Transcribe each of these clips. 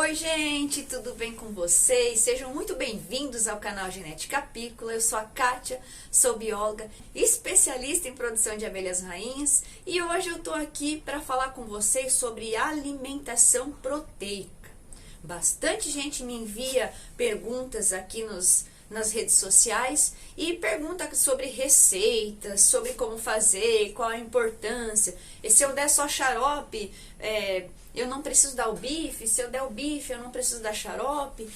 Oi gente, tudo bem com vocês? Sejam muito bem-vindos ao canal Genética Apícola. Eu sou a Kátia, sou bióloga, especialista em produção de abelhas rainhas e hoje eu tô aqui para falar com vocês sobre alimentação proteica. Bastante gente me envia perguntas aqui nas redes sociais e pergunta sobre receitas, sobre como fazer, qual a importância. E se eu der só xarope, eu não preciso dar o bife, se eu der o bife, eu não preciso dar xarope.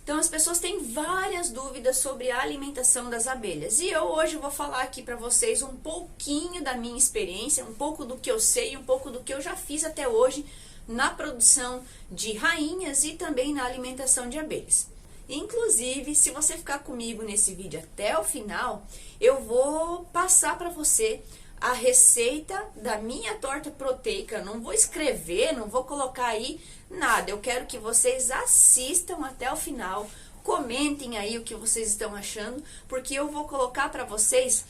Então as pessoas têm várias dúvidas sobre a alimentação das abelhas. E eu hoje vou falar aqui para vocês um pouquinho da minha experiência, um pouco do que eu sei, um pouco do que eu já fiz até hoje na produção de rainhas e também na alimentação de abelhas. Inclusive, se você ficar comigo nesse vídeo até o final, eu vou passar para você a receita da minha torta proteica. Eu não vou escrever, não vou colocar aí nada. Eu quero que vocês assistam até o final, comentem aí o que vocês estão achando, porque eu vou colocar para vocês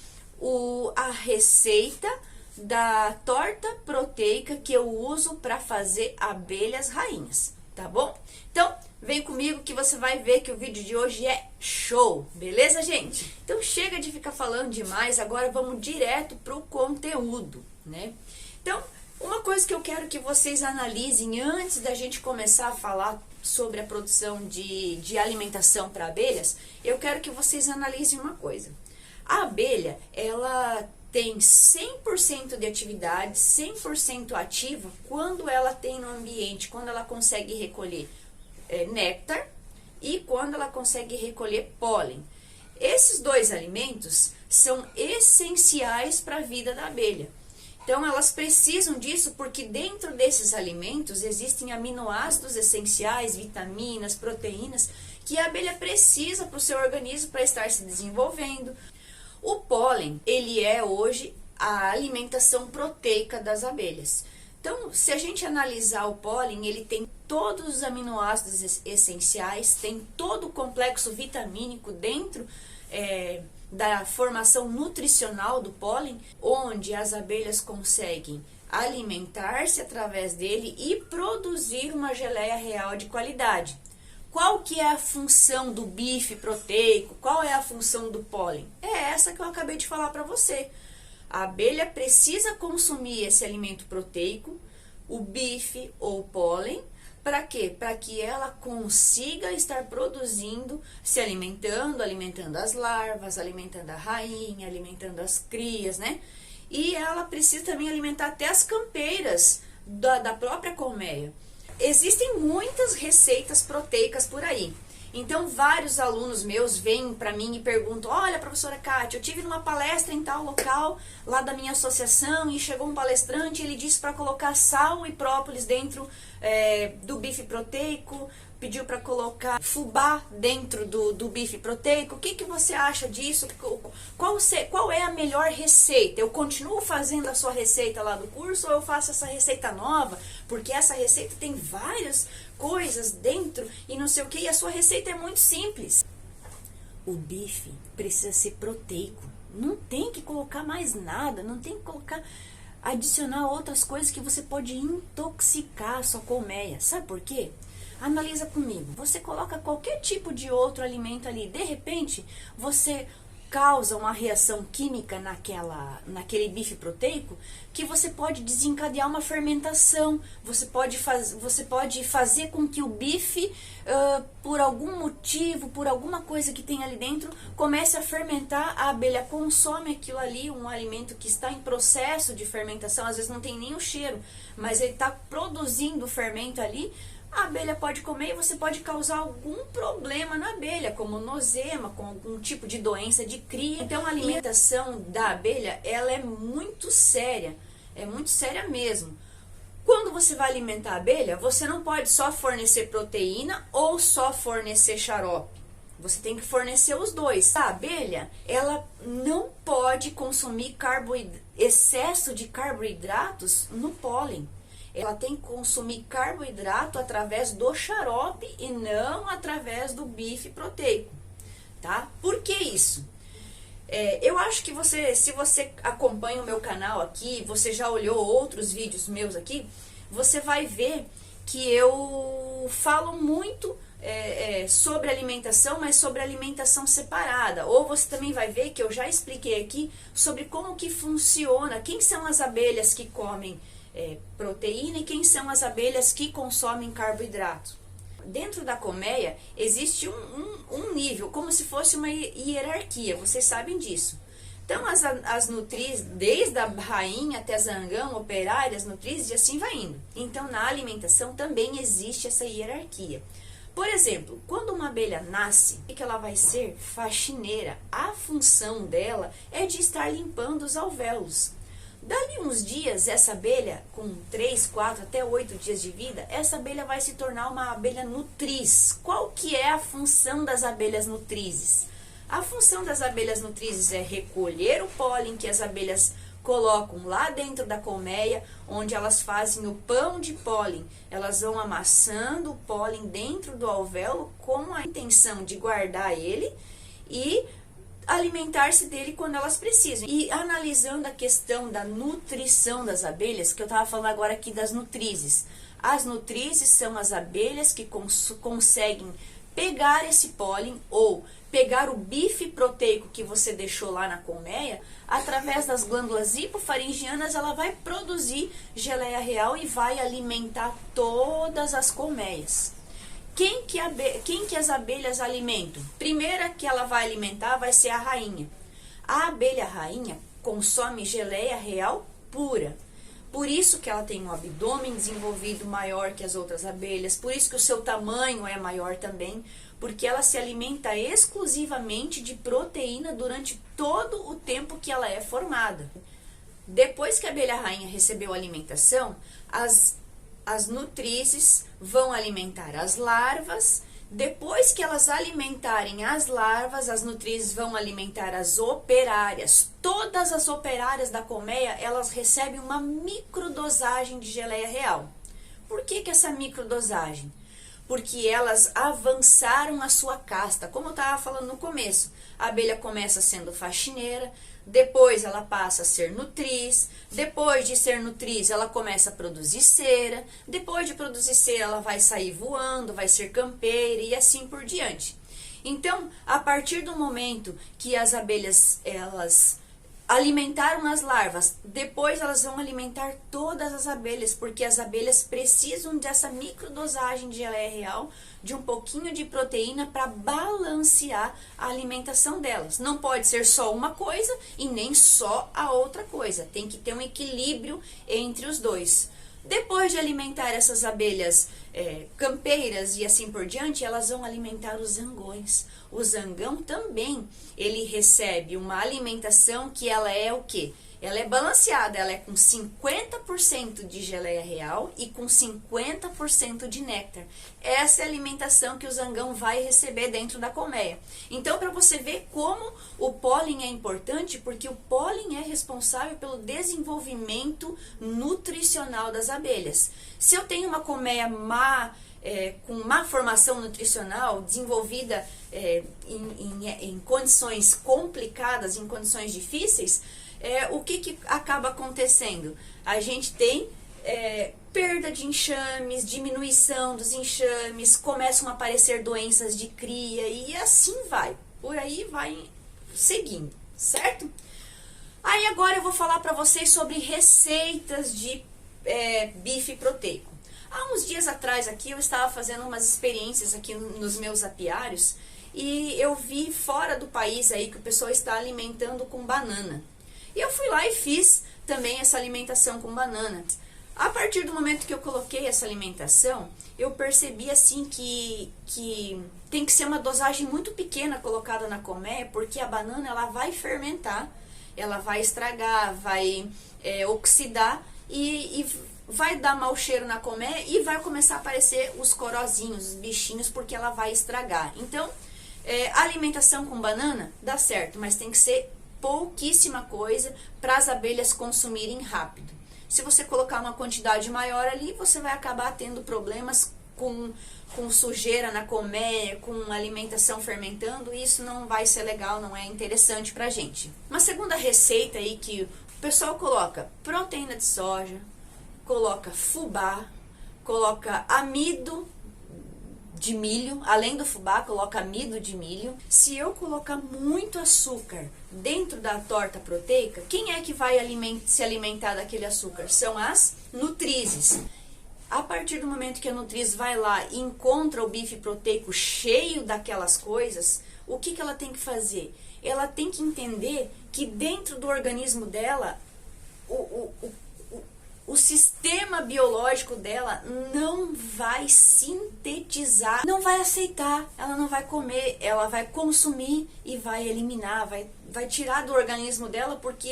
a receita da torta proteica que eu uso para fazer abelhas rainhas, tá bom? Então, vem comigo que você vai ver que o vídeo de hoje é show, beleza, gente? Então chega de ficar falando demais, agora vamos direto pro conteúdo, né? Então, uma coisa que eu quero que vocês analisem antes da gente começar a falar sobre a produção de alimentação para abelhas, eu quero que vocês analisem uma coisa. A abelha, ela tem 100% de atividade, 100% ativa quando ela tem no ambiente, quando ela consegue recolher néctar e quando ela consegue recolher pólen. Esses dois alimentos são essenciais para a vida da abelha. Então elas precisam disso porque dentro desses alimentos existem aminoácidos essenciais, vitaminas, proteínas que a abelha precisa para o seu organismo para estar se desenvolvendo. O pólen, ele é hoje a alimentação proteica das abelhas. Então, se a gente analisar o pólen, ele tem todos os aminoácidos essenciais, tem todo o complexo vitamínico dentro da formação nutricional do pólen, onde as abelhas conseguem alimentar-se através dele e produzir uma geleia real de qualidade. Qual que é a função do bife proteico? Qual é a função do pólen? É essa que eu acabei de falar para você. A abelha precisa consumir esse alimento proteico, o bife ou pólen, para quê? Para que ela consiga estar produzindo, se alimentando, alimentando as larvas, alimentando a rainha, alimentando as crias, né? E ela precisa também alimentar até as campeiras da própria colmeia. Existem muitas receitas proteicas por aí. Então, vários alunos meus vêm para mim e perguntam: olha, professora Kátia, eu tive numa palestra em tal local, lá da minha associação, e chegou um palestrante e ele disse para colocar sal e própolis dentro do bife proteico, pediu para colocar fubá dentro do bife proteico. O que você acha disso? Qual é a melhor receita? Eu continuo fazendo a sua receita lá do curso ou eu faço essa receita nova? Porque essa receita tem várias coisas dentro e não sei o que, e a sua receita é muito simples. O bife precisa ser proteico, não tem que colocar mais nada, não tem que adicionar outras coisas que você pode intoxicar a sua colmeia. Sabe por quê? Analisa comigo, você coloca qualquer tipo de outro alimento ali, de repente você causa uma reação química naquele bife proteico que você pode desencadear uma fermentação, você pode fazer com que o bife, por algum motivo, por alguma coisa que tem ali dentro, comece a fermentar, a abelha consome aquilo ali, um alimento que está em processo de fermentação, às vezes não tem nem o cheiro, mas ele está produzindo fermento ali. A abelha pode comer e você pode causar algum problema na abelha, como nozema, com algum tipo de doença de cria. Então a alimentação da abelha, ela é muito séria mesmo. Quando você vai alimentar a abelha, você não pode só fornecer proteína ou só fornecer xarope. Você tem que fornecer os dois. A abelha, ela não pode consumir excesso de carboidratos no pólen. Ela tem que consumir carboidrato através do xarope e não através do bife proteico, tá? Por que isso? Eu acho que se você acompanha o meu canal aqui, você já olhou outros vídeos meus aqui, você vai ver que eu falam muito sobre alimentação, mas sobre alimentação separada. Ou você também vai ver que eu já expliquei aqui sobre como que funciona, quem são as abelhas que comem proteína e quem são as abelhas que consomem carboidrato. Dentro da colmeia existe um nível, como se fosse uma hierarquia, vocês sabem disso. Então as nutrizes, desde a rainha até a zangão, operárias, nutrizes e assim vai indo. Então na alimentação também existe essa hierarquia. Por exemplo, quando uma abelha nasce, o que ela vai ser? Faxineira. A função dela é de estar limpando os alvéolos. Dali uns dias, essa abelha, com 3, 4, até 8 dias de vida, essa abelha vai se tornar uma abelha nutriz. Qual que é a função das abelhas nutrizes? A função das abelhas nutrizes é recolher o pólen que as abelhas colocam lá dentro da colmeia, onde elas fazem o pão de pólen. Elas vão amassando o pólen dentro do alvéolo com a intenção de guardar ele e alimentar-se dele quando elas precisam. E analisando a questão da nutrição das abelhas, que eu estava falando agora aqui das nutrizes. As nutrizes são as abelhas que conseguem pegar esse pólen ou pegar o bife proteico que você deixou lá na colmeia, através das glândulas hipofaringianas, ela vai produzir geleia real e vai alimentar todas as colmeias. Quem que as abelhas alimentam? Primeira que ela vai alimentar vai ser a rainha. A abelha rainha consome geleia real pura. Por isso que ela tem um abdômen desenvolvido maior que as outras abelhas, por isso que o seu tamanho é maior também, porque ela se alimenta exclusivamente de proteína durante todo o tempo que ela é formada. Depois que a abelha rainha recebeu a alimentação, as nutrizes vão alimentar as larvas. Depois que elas alimentarem as larvas, as nutrizes vão alimentar as operárias. Todas as operárias da colmeia, elas recebem uma microdosagem de geleia real. Por que essa microdosagem? Porque elas avançaram a sua casta. Como eu estava falando no começo, a abelha começa sendo faxineira, depois ela passa a ser nutriz, depois de ser nutriz ela começa a produzir cera, depois de produzir cera ela vai sair voando, vai ser campeira e assim por diante. Então, a partir do momento que as abelhas elas alimentaram as larvas, depois elas vão alimentar todas as abelhas, porque as abelhas precisam dessa microdosagem de geleia real, de um pouquinho de proteína para balancear a alimentação delas. Não pode ser só uma coisa e nem só a outra coisa, tem que ter um equilíbrio entre os dois. Depois de alimentar essas abelhas campeiras e assim por diante, elas vão alimentar os zangões. O zangão também, ele recebe uma alimentação que ela é o quê? Ela é balanceada, ela é com 50% de geleia real e com 50% de néctar. Essa é a alimentação que o zangão vai receber dentro da colmeia. Então, para você ver como o pólen é importante, porque o pólen é responsável pelo desenvolvimento nutricional das abelhas. Se eu tenho uma colmeia com má formação nutricional, desenvolvida em condições complicadas, em condições difíceis, o que acaba acontecendo? A gente tem perda de enxames, diminuição dos enxames, começam a aparecer doenças de cria e assim vai. Por aí vai seguindo, certo? Aí agora eu vou falar para vocês sobre receitas de bife proteico. Há uns dias atrás aqui eu estava fazendo umas experiências aqui nos meus apiários e eu vi fora do país aí que o pessoal está alimentando com banana. E eu fui lá e fiz também essa alimentação com banana. A partir do momento que eu coloquei essa alimentação, eu percebi assim que tem que ser uma dosagem muito pequena colocada na colmeia, porque a banana ela vai fermentar, ela vai estragar, vai oxidar e vai dar mau cheiro na colmeia e vai começar a aparecer os corozinhos, os bichinhos, porque ela vai estragar. Então, a alimentação com banana dá certo, mas tem que ser pouquíssima coisa para as abelhas consumirem rápido. Se você colocar uma quantidade maior ali, você vai acabar tendo problemas com sujeira na colmeia, com alimentação fermentando, e isso não vai ser legal, não é interessante pra gente. Uma segunda receita aí que o pessoal coloca proteína de soja, coloca fubá, coloca amido de milho, além do fubá, coloca amido de milho. Se eu colocar muito açúcar dentro da torta proteica, quem é que vai se alimentar daquele açúcar? São as nutrizes. A partir do momento que a nutriz vai lá e encontra o bife proteico cheio daquelas coisas, o que ela tem que fazer? Ela tem que entender que dentro do organismo dela, o sistema biológico dela não vai sintetizar, não vai aceitar, ela não vai comer, ela vai consumir e vai eliminar, vai tirar do organismo dela, porque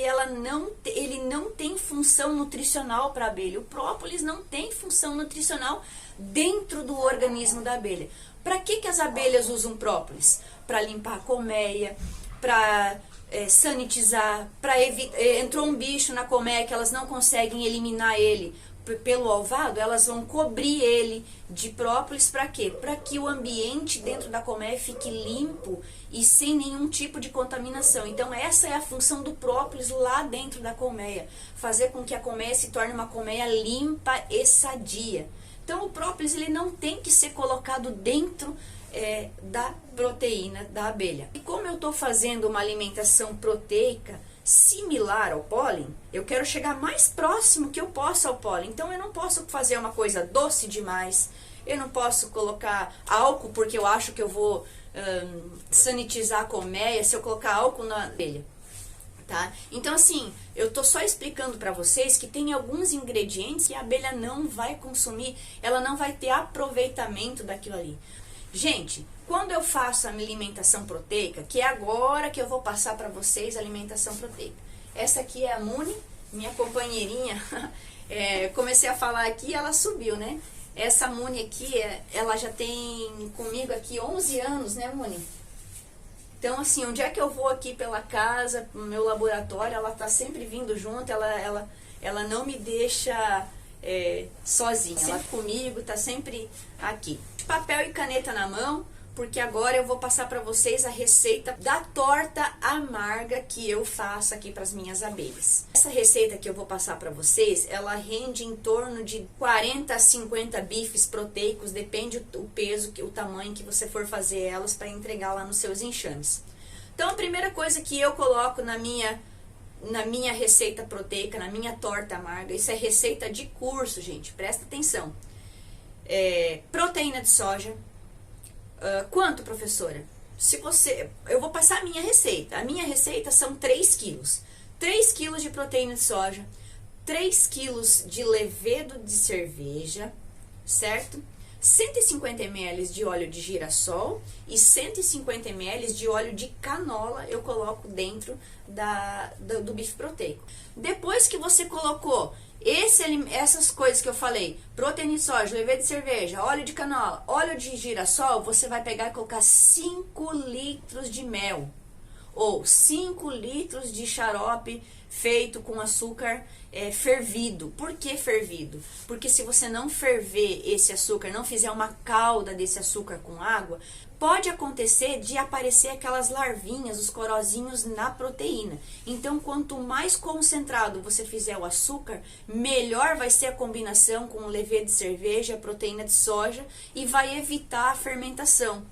ele não tem função nutricional para a abelha. O própolis não tem função nutricional dentro do organismo da abelha. Para que as abelhas usam própolis? Para limpar a colmeia, para sanitizar, para evitar. Entrou um bicho na colmeia que elas não conseguem eliminar ele pelo ovado, elas vão cobrir ele de própolis. Para quê? Para que o ambiente dentro da colmeia fique limpo e sem nenhum tipo de contaminação. Então essa é a função do própolis lá dentro da colmeia, fazer com que a colmeia se torne uma colmeia limpa e sadia. Então o própolis ele não tem que ser colocado dentro da proteína da abelha. E como eu estou fazendo uma alimentação proteica similar ao pólen, eu quero chegar mais próximo que eu possa ao pólen. Então eu não posso fazer uma coisa doce demais, eu não posso colocar álcool porque eu acho que eu vou sanitizar a colmeia se eu colocar álcool na abelha. Tá? Então assim, eu tô só explicando para vocês que tem alguns ingredientes que a abelha não vai consumir, ela não vai ter aproveitamento daquilo ali. Gente, quando eu faço a alimentação proteica, que é agora que eu vou passar para vocês a alimentação proteica. Essa aqui é a Muni, minha companheirinha. Comecei a falar aqui e ela subiu, né? Essa Muni aqui, ela já tem comigo aqui 11 anos, né, Muni? Então, assim, onde é que eu vou aqui pela casa, no meu laboratório, ela tá sempre vindo junto, ela não me deixa sozinha, ela comigo, tá sempre aqui. Papel e caneta na mão, porque agora eu vou passar para vocês a receita da torta amarga que eu faço aqui para as minhas abelhas. Essa receita que eu vou passar para vocês, ela rende em torno de 40 a 50 bifes proteicos, depende o peso, o tamanho que você for fazer elas para entregar lá nos seus enxames. Então a primeira coisa que eu coloco na minha receita proteica, na minha torta amarga, isso é receita de curso, gente, presta atenção. Proteína de soja. Quanto, professora? Eu vou passar a minha receita. A minha receita são 3 quilos. 3 quilos de proteína de soja, 3 quilos de levedo de cerveja, certo? 150 ml de óleo de girassol e 150 ml de óleo de canola eu coloco dentro do bife proteico. Depois que você colocou essas coisas que eu falei, proteína de soja, levedo de cerveja, óleo de canola, óleo de girassol, você vai pegar e colocar 5 litros de mel ou 5 litros de xarope feito com açúcar fervido. Por que fervido? Porque se você não ferver esse açúcar, não fizer uma calda desse açúcar com água, pode acontecer de aparecer aquelas larvinhas, os corozinhos na proteína. Então, quanto mais concentrado você fizer o açúcar, melhor vai ser a combinação com o levedo de cerveja, a proteína de soja e vai evitar a fermentação.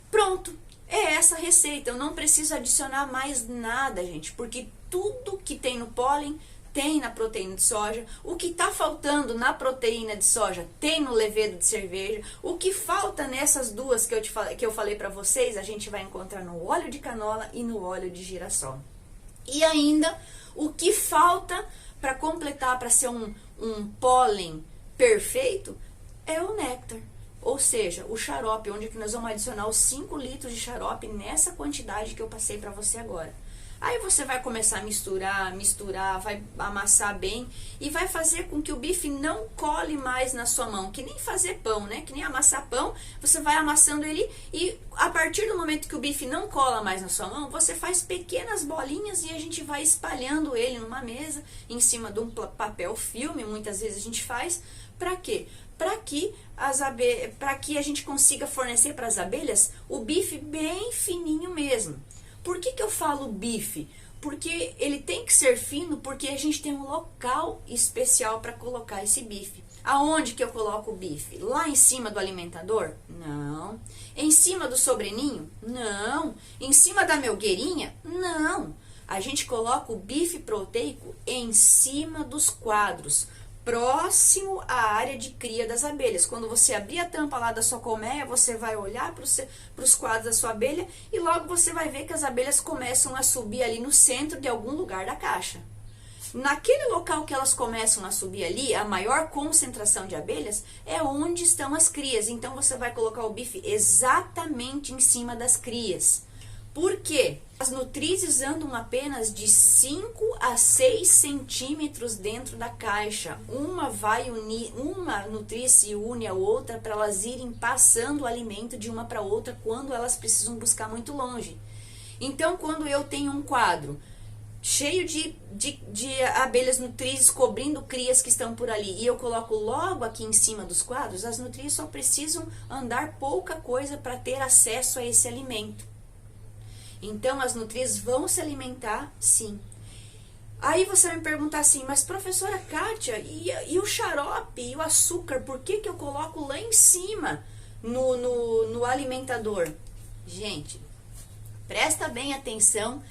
Pronto! É essa a receita, eu não preciso adicionar mais nada, gente, porque tudo que tem no pólen tem na proteína de soja, o que está faltando na proteína de soja tem no levedo de cerveja, o que falta nessas duas que eu falei para vocês, a gente vai encontrar no óleo de canola e no óleo de girassol. E ainda, o que falta para completar, para ser um pólen perfeito, é o néctar. Ou seja, o xarope, onde que nós vamos adicionar os 5 litros de xarope nessa quantidade que eu passei para você agora. Aí você vai começar a misturar, vai amassar bem e vai fazer com que o bife não cole mais na sua mão, que nem fazer pão, né? Que nem amassar pão, você vai amassando ele e a partir do momento que o bife não cola mais na sua mão, você faz pequenas bolinhas e a gente vai espalhando ele numa mesa, em cima de um papel filme, muitas vezes a gente faz. Para quê? Para que a gente consiga fornecer para as abelhas o bife bem fininho mesmo. Por que eu falo bife? Porque ele tem que ser fino, porque a gente tem um local especial para colocar esse bife. Aonde que eu coloco o bife? Lá em cima do alimentador? Não. Em cima do sobreninho? Não. Em cima da melgueirinha? Não. A gente coloca o bife proteico em cima dos quadros, próximo à área de cria das abelhas. Quando você abrir a tampa lá da sua colmeia, você vai olhar para os quadros da sua abelha e logo você vai ver que as abelhas começam a subir ali no centro de algum lugar da caixa. Naquele local que elas começam a subir ali, a maior concentração de abelhas é onde estão as crias. Então você vai colocar o bife exatamente em cima das crias. Por quê? As nutrizes andam apenas de 5 a 6 centímetros dentro da caixa. Uma nutriz se une à outra para elas irem passando o alimento de uma para outra quando elas precisam buscar muito longe. Então, quando eu tenho um quadro cheio de abelhas nutrizes cobrindo crias que estão por ali e eu coloco logo aqui em cima dos quadros, as nutrizes só precisam andar pouca coisa para ter acesso a esse alimento. Então, as nutrizes vão se alimentar, sim. Aí você vai me perguntar assim, mas professora Kátia, e o xarope, e o açúcar, por que eu coloco lá em cima no alimentador? Gente, presta bem atenção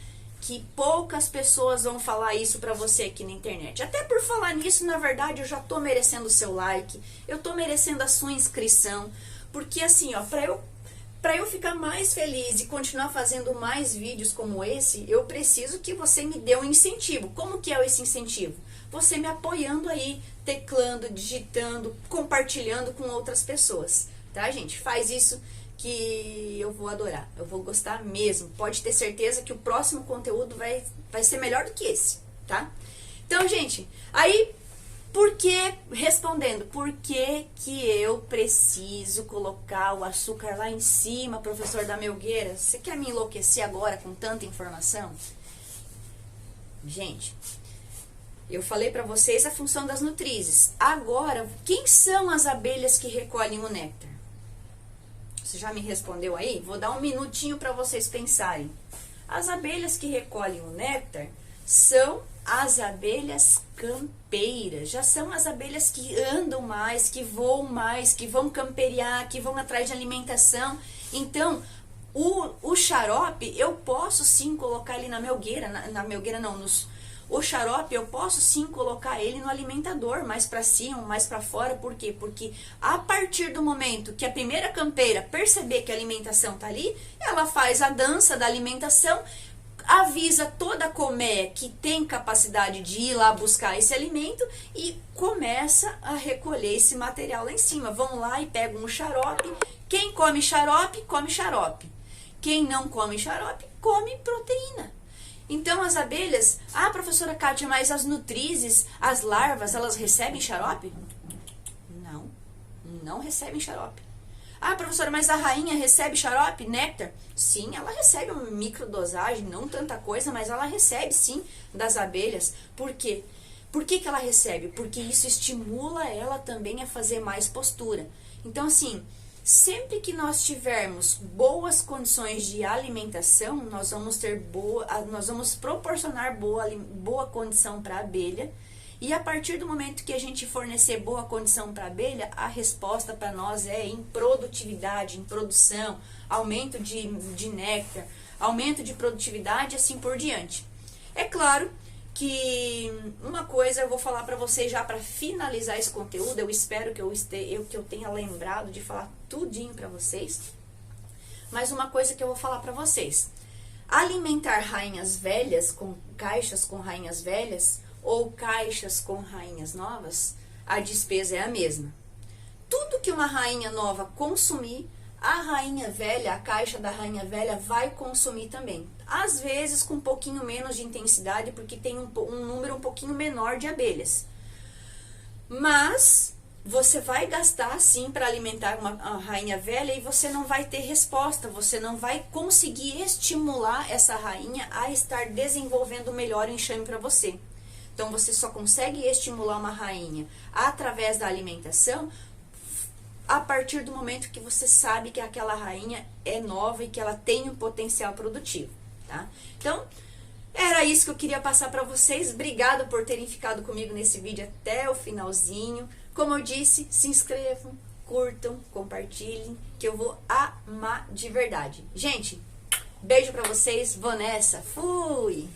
que poucas pessoas vão falar isso pra você aqui na internet. Até por falar nisso, na verdade, eu já tô merecendo o seu like, eu tô merecendo a sua inscrição, porque assim, ó, Para eu ficar mais feliz e continuar fazendo mais vídeos como esse, eu preciso que você me dê um incentivo. Como que é esse incentivo? Você me apoiando aí, teclando, digitando, compartilhando com outras pessoas, tá, gente? Faz isso que eu vou adorar, eu vou gostar mesmo. Pode ter certeza que o próximo conteúdo vai ser melhor do que esse, tá? Então, gente, aí... Respondendo, por que eu preciso colocar o açúcar lá em cima, professor da Melgueira? Você quer me enlouquecer agora com tanta informação? Gente, eu falei para vocês a função das nutrizes. Agora, quem são as abelhas que recolhem o néctar? Você já me respondeu aí? Vou dar um minutinho para vocês pensarem. As abelhas que recolhem o néctar são as abelhas campeiras, já são as abelhas que andam mais, que voam mais, que vão camperiar, que vão atrás de alimentação. Então, o xarope, eu posso sim colocar ele na melgueira, o xarope eu posso sim colocar ele no alimentador, mais para cima, mais para fora. Por quê? Porque a partir do momento que a primeira campeira perceber que a alimentação tá ali, ela faz a dança da alimentação, avisa toda a colmeia que tem capacidade de ir lá buscar esse alimento e começa a recolher esse material lá em cima. Vão lá e pegam um xarope. Quem come xarope, come xarope. Quem não come xarope, come proteína. Então as abelhas, professora Kátia, mas as nutrizes, as larvas, elas recebem xarope? Não recebem xarope. Professora, mas a rainha recebe xarope, néctar? Sim, ela recebe uma microdosagem, não tanta coisa, mas ela recebe sim das abelhas. Por quê? Por que ela recebe? Porque isso estimula ela também a fazer mais postura. Então, assim, sempre que nós tivermos boas condições de alimentação, nós vamos proporcionar boa condição para a abelha. E a partir do momento que a gente fornecer boa condição para a abelha, a resposta para nós é em produtividade, em produção, aumento de néctar, aumento de produtividade e assim por diante. É claro que uma coisa eu vou falar para vocês já para finalizar esse conteúdo, eu espero que eu tenha lembrado de falar tudinho para vocês, mas uma coisa que eu vou falar para vocês: alimentar rainhas velhas, com caixas com rainhas velhas, ou caixas com rainhas novas, a despesa é a mesma. Tudo que uma rainha nova consumir, a rainha velha, a caixa da rainha velha vai consumir também. Às vezes com um pouquinho menos de intensidade, porque tem um número um pouquinho menor de abelhas. Mas você vai gastar sim para alimentar uma rainha velha e você não vai ter resposta, você não vai conseguir estimular essa rainha a estar desenvolvendo melhor o enxame para você. Então, você só consegue estimular uma rainha através da alimentação a partir do momento que você sabe que aquela rainha é nova e que ela tem um potencial produtivo, tá? Então, era isso que eu queria passar para vocês. Obrigada por terem ficado comigo nesse vídeo até o finalzinho. Como eu disse, se inscrevam, curtam, compartilhem, que eu vou amar de verdade. Gente, beijo pra vocês, vou nessa, fui!